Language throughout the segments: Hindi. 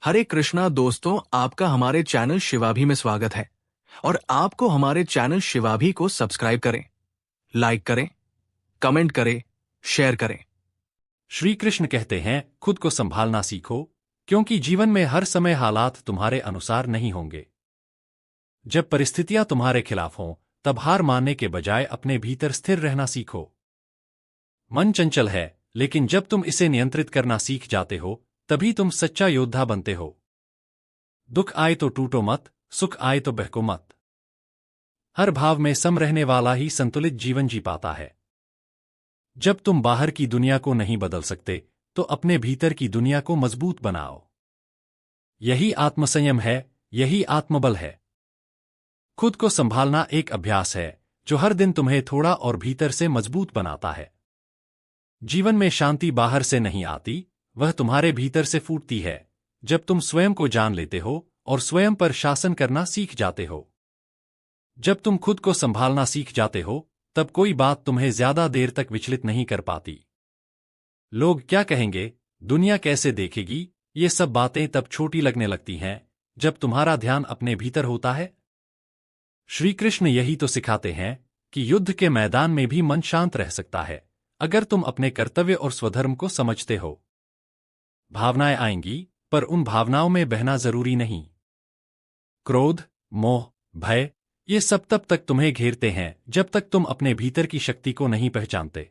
हरे कृष्णा दोस्तों, आपका हमारे चैनल शिवाभी में स्वागत है। और आपको हमारे चैनल शिवाभी को सब्सक्राइब करें, लाइक करें, कमेंट करें, शेयर करें। श्री कृष्ण कहते हैं, खुद को संभालना सीखो, क्योंकि जीवन में हर समय हालात तुम्हारे अनुसार नहीं होंगे। जब परिस्थितियां तुम्हारे खिलाफ हों, तब हार मानने के बजाय अपने भीतर स्थिर रहना सीखो। मन चंचल है, लेकिन जब तुम इसे नियंत्रित करना सीख जाते हो, तभी तुम सच्चा योद्धा बनते हो। दुख आए तो टूटो मत, सुख आए तो बहको मत। हर भाव में सम रहने वाला ही संतुलित जीवन जी पाता है। जब तुम बाहर की दुनिया को नहीं बदल सकते, तो अपने भीतर की दुनिया को मजबूत बनाओ। यही आत्मसंयम है, यही आत्मबल है। खुद को संभालना एक अभ्यास है, जो हर दिन तुम्हें थोड़ा और भीतर से मजबूत बनाता है। जीवन में शांति बाहर से नहीं आती, वह तुम्हारे भीतर से फूटती है, जब तुम स्वयं को जान लेते हो और स्वयं पर शासन करना सीख जाते हो। जब तुम खुद को संभालना सीख जाते हो, तब कोई बात तुम्हें ज्यादा देर तक विचलित नहीं कर पाती। लोग क्या कहेंगे, दुनिया कैसे देखेगी, ये सब बातें तब छोटी लगने लगती हैं, जब तुम्हारा ध्यान अपने भीतर होता है। श्री कृष्ण यही तो सिखाते हैं कि युद्ध के मैदान में भी मन शांत रह सकता है, अगर तुम अपने कर्तव्य और स्वधर्म को समझते हो। भावनाएं आएंगी, पर उन भावनाओं में बहना जरूरी नहीं। क्रोध, मोह, भय, ये सब तब तक तुम्हें घेरते हैं जब तक तुम अपने भीतर की शक्ति को नहीं पहचानते।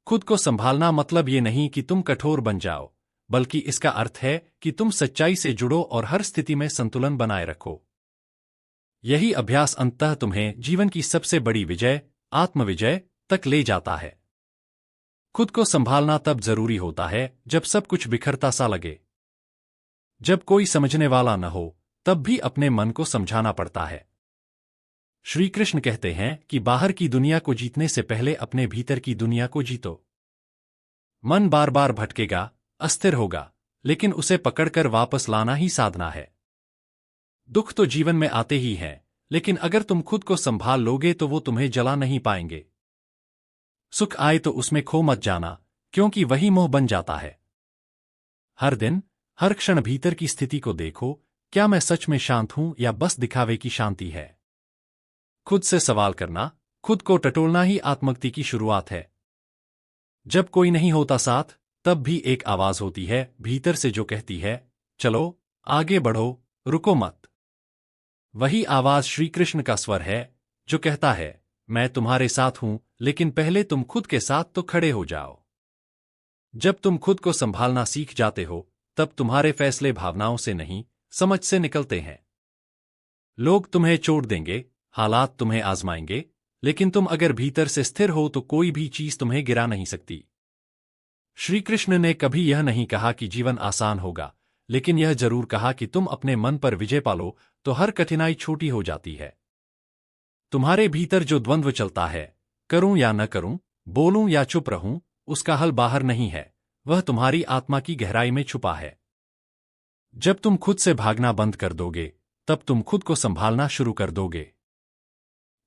खुद को संभालना मतलब ये नहीं कि तुम कठोर बन जाओ, बल्कि इसका अर्थ है कि तुम सच्चाई से जुड़ो और हर स्थिति में संतुलन बनाए रखो। यही अभ्यास अंततः तुम्हें जीवन की सबसे बड़ी विजय, आत्मविजय, तक ले जाता है। खुद को संभालना तब जरूरी होता है जब सब कुछ बिखरता सा लगे। जब कोई समझने वाला न हो, तब भी अपने मन को समझाना पड़ता है। श्री कृष्ण कहते हैं कि बाहर की दुनिया को जीतने से पहले अपने भीतर की दुनिया को जीतो। मन बार बार भटकेगा, अस्थिर होगा, लेकिन उसे पकड़कर वापस लाना ही साधना है। दुख तो जीवन में आते ही हैं, लेकिन अगर तुम खुद को संभाल लोगे तो वो तुम्हें जला नहीं पाएंगे। सुख आए तो उसमें खो मत जाना, क्योंकि वही मोह बन जाता है। हर दिन, हर क्षण भीतर की स्थिति को देखो, क्या मैं सच में शांत हूं या बस दिखावे की शांति है। खुद से सवाल करना, खुद को टटोलना ही आत्मक्ति की शुरुआत है। जब कोई नहीं होता साथ, तब भी एक आवाज होती है भीतर से जो कहती है, चलो आगे बढ़ो, रुको मत। वही आवाज श्री कृष्ण का स्वर है, जो कहता है, मैं तुम्हारे साथ हूं, लेकिन पहले तुम खुद के साथ तो खड़े हो जाओ। जब तुम खुद को संभालना सीख जाते हो, तब तुम्हारे फैसले भावनाओं से नहीं, समझ से निकलते हैं। लोग तुम्हें चोट देंगे, हालात तुम्हें आजमाएंगे, लेकिन तुम अगर भीतर से स्थिर हो तो कोई भी चीज तुम्हें गिरा नहीं सकती। श्री कृष्ण ने कभी यह नहीं कहा कि जीवन आसान होगा, लेकिन यह जरूर कहा कि तुम अपने मन पर विजय पालो तो हर कठिनाई छोटी हो जाती है। तुम्हारे भीतर जो द्वंद्व चलता है, करूं या न करूं, बोलूं या चुप रहूं, उसका हल बाहर नहीं है, वह तुम्हारी आत्मा की गहराई में छुपा है। जब तुम खुद से भागना बंद कर दोगे, तब तुम खुद को संभालना शुरू कर दोगे।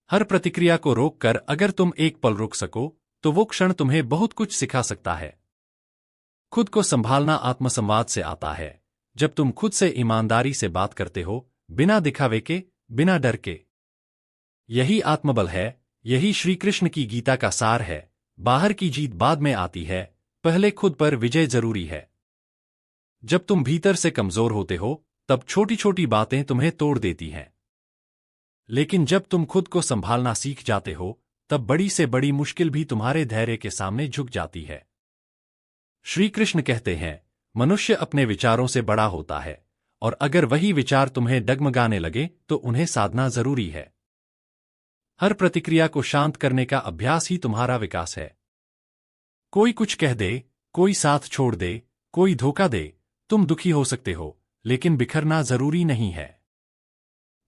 हर प्रतिक्रिया को रोककर अगर तुम एक पल रुक सको, तो वो क्षण तुम्हें बहुत कुछ सिखा सकता है। खुद को संभालना आत्मसंवाद से आता है, जब तुम खुद से ईमानदारी से बात करते हो, बिना दिखावे के, बिना डर के। यही आत्मबल है, यही श्री कृष्ण की गीता का सार है। बाहर की जीत बाद में आती है, पहले खुद पर विजय जरूरी है। जब तुम भीतर से कमजोर होते हो, तब छोटी छोटी बातें तुम्हें तोड़ देती हैं। लेकिन जब तुम खुद को संभालना सीख जाते हो, तब बड़ी से बड़ी मुश्किल भी तुम्हारे धैर्य के सामने झुक जाती है। श्री कृष्ण कहते हैं, मनुष्य अपने विचारों से बड़ा होता है, और अगर वही विचार तुम्हें डगमगाने लगे तो उन्हें साधना जरूरी है। हर प्रतिक्रिया को शांत करने का अभ्यास ही तुम्हारा विकास है। कोई कुछ कह दे, कोई साथ छोड़ दे, कोई धोखा दे, तुम दुखी हो सकते हो, लेकिन बिखरना जरूरी नहीं है।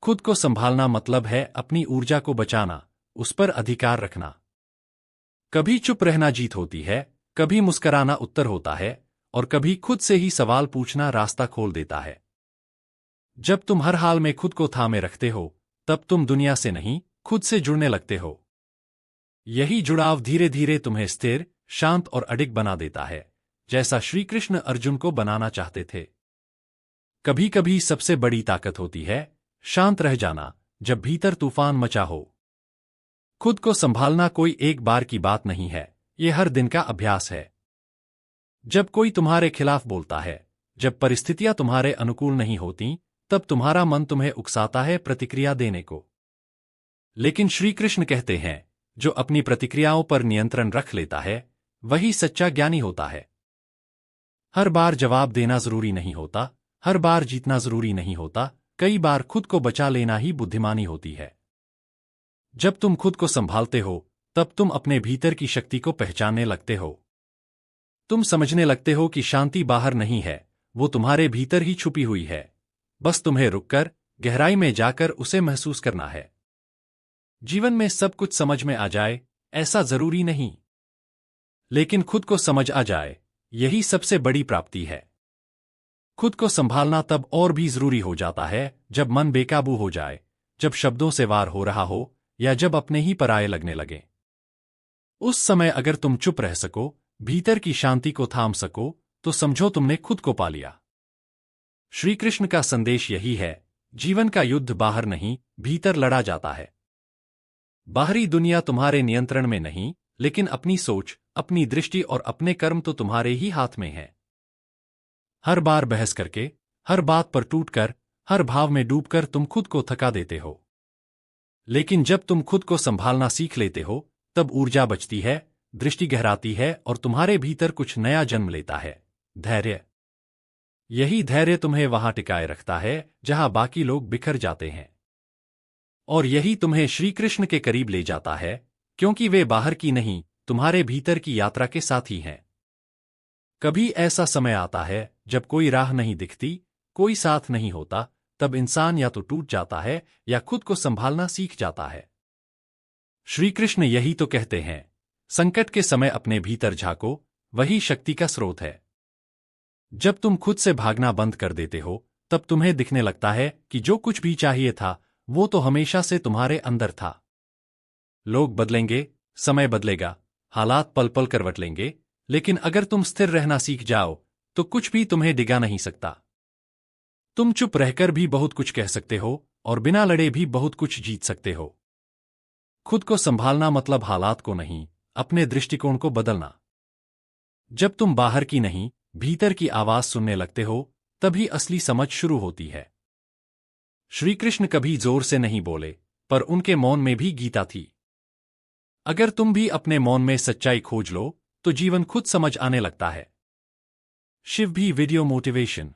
खुद को संभालना मतलब है अपनी ऊर्जा को बचाना, उस पर अधिकार रखना। कभी चुप रहना जीत होती है, कभी मुस्कराना उत्तर होता है, और कभी खुद से ही सवाल पूछना रास्ता खोल देता है। जब तुम हर हाल में खुद को थामे रखते हो, तब तुम दुनिया से नहीं, खुद से जुड़ने लगते हो। यही जुड़ाव धीरे धीरे तुम्हें स्थिर, शांत और अडिग बना देता है, जैसा श्री कृष्ण अर्जुन को बनाना चाहते थे। कभी कभी सबसे बड़ी ताकत होती है शांत रह जाना जब भीतर तूफान मचा हो। खुद को संभालना कोई एक बार की बात नहीं है, ये हर दिन का अभ्यास है। जब कोई तुम्हारे खिलाफ बोलता है, जब परिस्थितियां तुम्हारे अनुकूल नहीं होती, तब तुम्हारा मन तुम्हें उकसाता है प्रतिक्रिया देने को। लेकिन श्री कृष्ण कहते हैं, जो अपनी प्रतिक्रियाओं पर नियंत्रण रख लेता है वही सच्चा ज्ञानी होता है। हर बार जवाब देना जरूरी नहीं होता, हर बार जीतना जरूरी नहीं होता, कई बार खुद को बचा लेना ही बुद्धिमानी होती है। जब तुम खुद को संभालते हो तब तुम अपने भीतर की शक्ति को पहचानने लगते हो। तुम समझने लगते हो कि शांति बाहर नहीं है, वो तुम्हारे भीतर ही छुपी हुई है, बस तुम्हें रुककर गहराई में जाकर उसे महसूस करना है। जीवन में सब कुछ समझ में आ जाए ऐसा जरूरी नहीं, लेकिन खुद को समझ आ जाए यही सबसे बड़ी प्राप्ति है। खुद को संभालना तब और भी जरूरी हो जाता है जब मन बेकाबू हो जाए, जब शब्दों से वार हो रहा हो या जब अपने ही पराये लगने लगे। उस समय अगर तुम चुप रह सको, भीतर की शांति को थाम सको, तो समझो तुमने खुद को पा लिया। श्री कृष्ण का संदेश यही है, जीवन का युद्ध बाहर नहीं भीतर लड़ा जाता है। बाहरी दुनिया तुम्हारे नियंत्रण में नहीं, लेकिन अपनी सोच, अपनी दृष्टि और अपने कर्म तो तुम्हारे ही हाथ में है। हर बार बहस करके, हर बात पर टूटकर, हर भाव में डूबकर तुम खुद को थका देते हो। लेकिन जब तुम खुद को संभालना सीख लेते हो, तब ऊर्जा बचती है, दृष्टि गहराती है और तुम्हारे भीतर कुछ नया जन्म लेता है, धैर्य। यही धैर्य तुम्हें वहां टिकाए रखता है जहां बाकी लोग बिखर जाते हैं। और यही तुम्हें श्री कृष्ण के करीब ले जाता है, क्योंकि वे बाहर की नहीं, तुम्हारे भीतर की यात्रा के साथी हैं। कभी ऐसा समय आता है जब कोई राह नहीं दिखती, कोई साथ नहीं होता, तब इंसान या तो टूट जाता है या खुद को संभालना सीख जाता है। श्री कृष्ण यही तो कहते हैं, संकट के समय अपने भीतर झांको, वही शक्ति का स्रोत है। जब तुम खुद से भागना बंद कर देते हो, तब तुम्हें दिखने लगता है कि जो कुछ भी चाहिए था वो तो हमेशा से तुम्हारे अंदर था। लोग बदलेंगे, समय बदलेगा, हालात पल पल करवट लेंगे, लेकिन अगर तुम स्थिर रहना सीख जाओ तो कुछ भी तुम्हें डिगा नहीं सकता। तुम चुप रहकर भी बहुत कुछ कह सकते हो और बिना लड़े भी बहुत कुछ जीत सकते हो। खुद को संभालना मतलब हालात को नहीं, अपने दृष्टिकोण को बदलना। जब तुम बाहर की नहीं, भीतर की आवाज सुनने लगते हो, तभी असली समझ शुरू होती है। श्री कृष्ण कभी जोर से नहीं बोले, पर उनके मौन में भी गीता थी। अगर तुम भी अपने मौन में सच्चाई खोज लो, तो जीवन खुद समझ आने लगता है। शिव भी वीडियो मोटिवेशन।